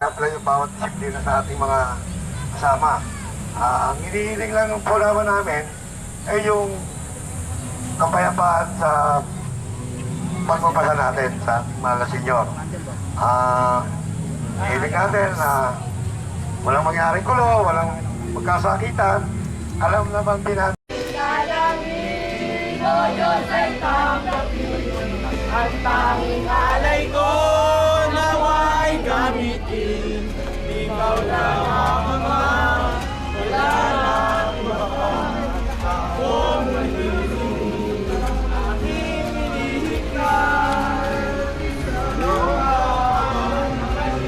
apply yung bawat disiplina sa ating mga kasama. Ang hinihiling lang po naman namin ay yung kapayapaan sa pagpapasa natin sa ating mga senyor. Hiling natin na walang mangyaring gulo, walang magkasakitan. Alam naman din natin. Dalangin, O Diyos ay tanggapin, ang tanging alay ko nawa'y gamitin. Ikaw lang ang Ama, wala nang iba pa. Akong nahihiling, aking hinihikay. Luhaan ang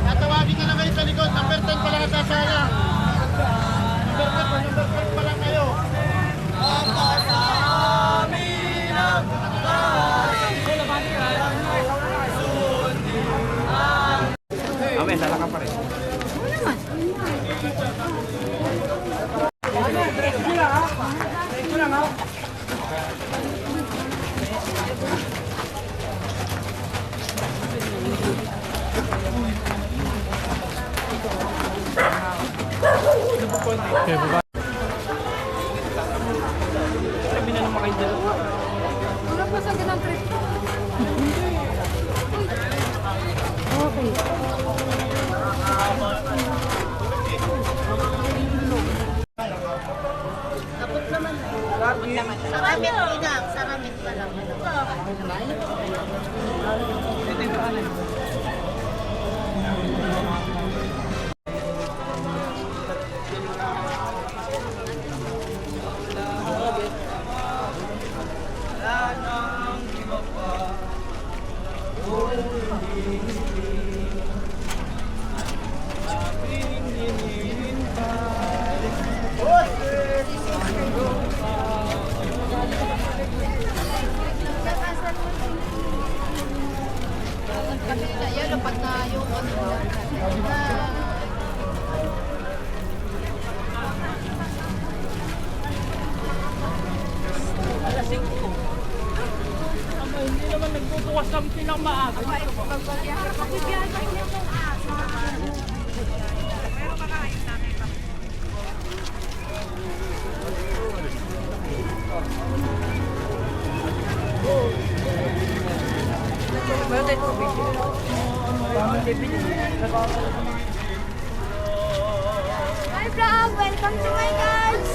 Tatawagin ka na kayo sa likod. Number 10 pa lang ang sasaya. Number 10 pa lang kayo. Amen, lalaka pa rin. Okay, baba. Sabi na naman kayo dalawa. Wala pa sa ganang trip. Okay. Saramit pinang, saramit pa lang. Yan, pag na yung Hindi naman nagbubukas ng pinamaaga. Hi vlog! Welcome to my guys!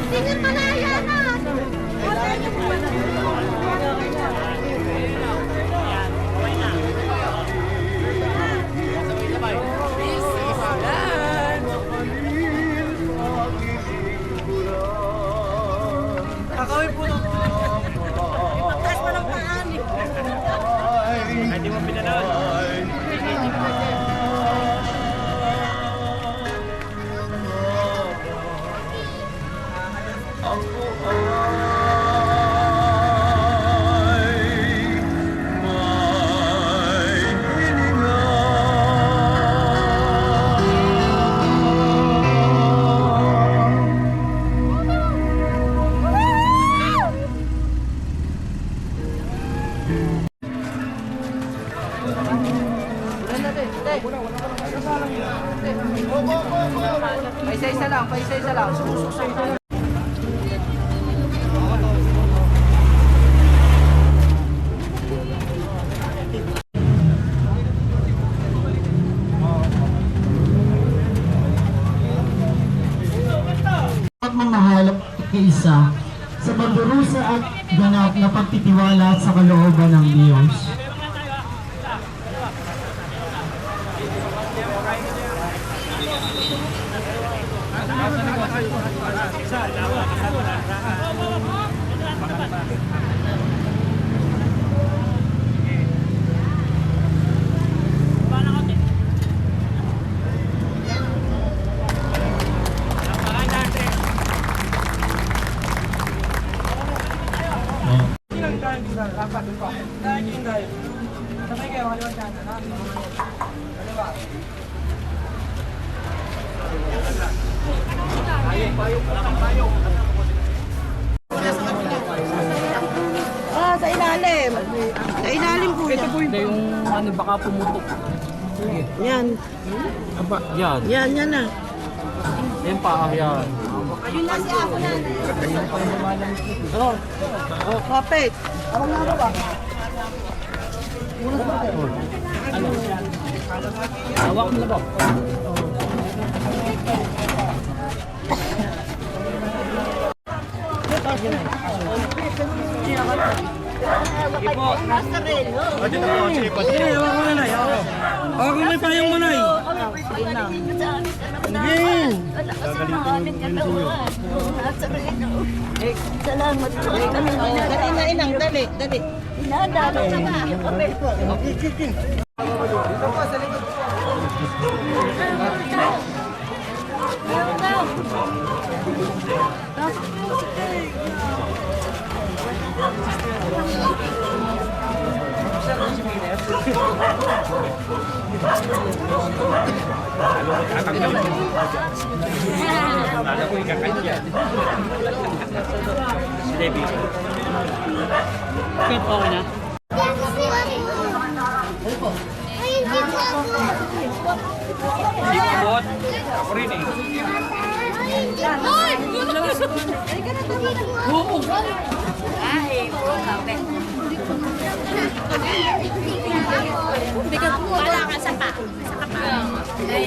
Tingin malaya na! sumusuksay ka na. at mamahal at iisa sa pagdurusa at ganap na pagtitiwala sa kalooban ng Diyos. Sa ilalim. Sa ilalim po yan. Hindi yung ano, baka pumutok. Yan. Aba, yan. Yan na. Yan pa, yan. Yun na si ako na. Oh, kapit. Awang nga ba? Hawak mo na ba? Hawak mo na tayong manay. Salamat po. Dali na inang, dali. Inadalo ka ba? Yung kapel ko. Okay na. Bot. Ako rin eh. Wala ka sa pa. Sa kapa. Ay,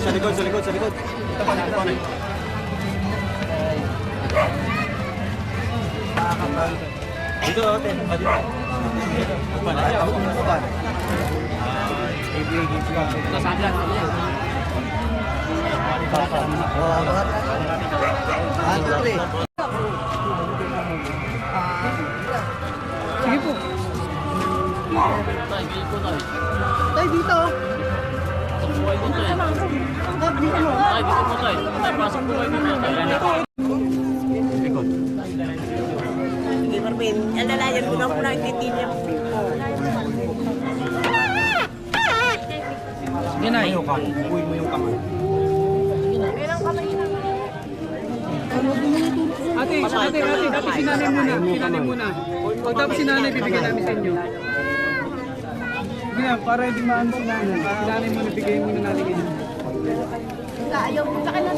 Sa likod. Ito pa na. Dito, ate. Dito. Sige po. Tay, dito. Hindi, Marvin. Alalayan mo na po na ititinyan mo. Sige na. Uy mo yung kamay. Ate, sinanay muna. Pagtapos sinanay, bibigyan namin sa inyo. Sige na, para hindi maano sinanay. Sinanay muna, bigay muna natin inyo. ayaw mo sa kanan.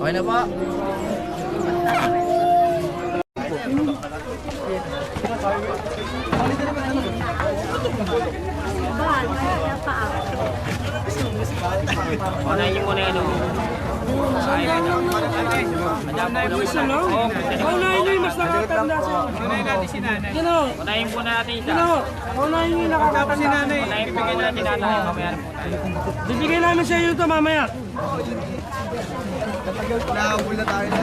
Okay na po. Unahin mo na yun. Unahin mo isa lang? Unahin nyo yung mas nakatanda siya. Unahin natin si nanay. Unahin po natin isa. Unahin nyo yung nakakatanda si nanay. Unahin bigyan natin nanay. Mamaya na po tayo. Bibigyan namin sa iyo ito mamaya. Nakabul na tayo na.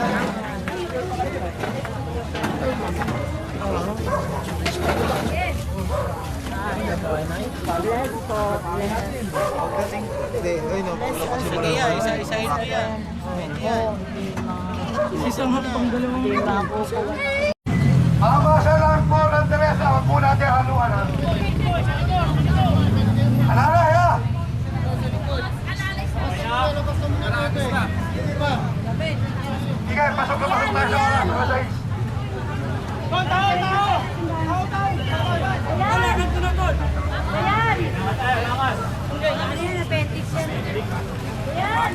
Isa-isahin mo yan. Isang hapang dalawang. Ama sa natin haluan ha. Alalay ha. Sige, pasok na pasok tayo sa mga size. Ayan! Ayan, appendix yan. Ayan!